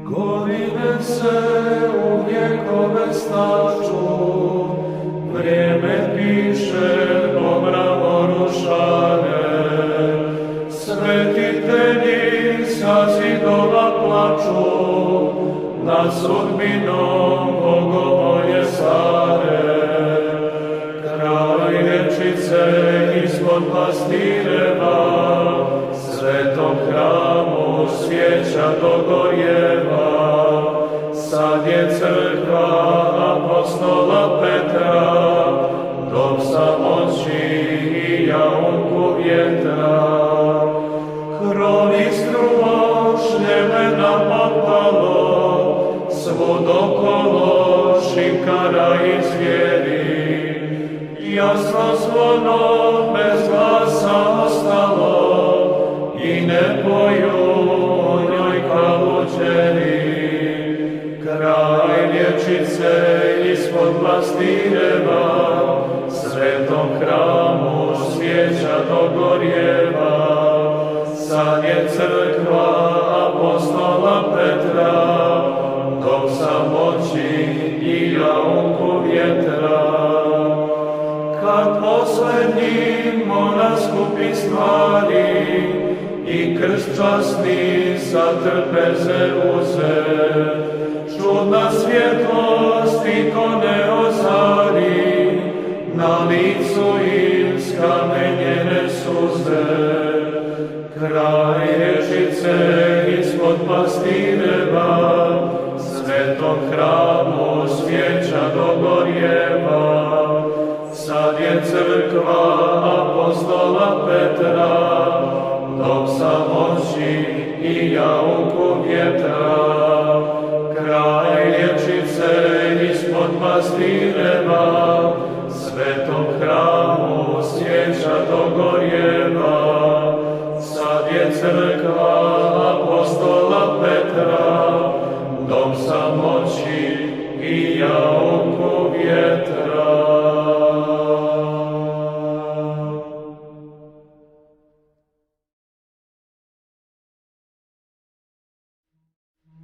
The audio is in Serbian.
Godine se u vjekove staču, vrijeme piše po mramoru šare. Svetitelji sa zidova plaču, nad sudbinom bogomolje stare. Kraj vječice ispod pastireva, svetom hramu svijeća dogorjeva. Sad je crkva apostola Petra, dom samoći i jaunku vjetra. Hrovi strumo šljemena popalo, svud okolo šikara i zvijeri. Jasno zvono bez glasa ostalo, i ne poju o njoj kaluđeri. Kraj vječice ispod pastireva, svetom hramu svijeća dogorjeva. Sad je crkva apostola Petra, dom samoći i jaunku vjetra. Kad poslednji monah skupi stvari i krst časni sa trpeze uze, čudna svjetlost ikone ozari, na licu im skamenjene suze. Kraj vječice ispod pastireva, svetom hramu svijeća dogorjeva. Sad je crkva apostola Petra, dom samoći i jaunku vjetra. Kraj vječice ispod pastireva, svetom hramu svijeća dogorjeva. Sad je crkva apostola Petra, dom samoći i jaunku vjetra.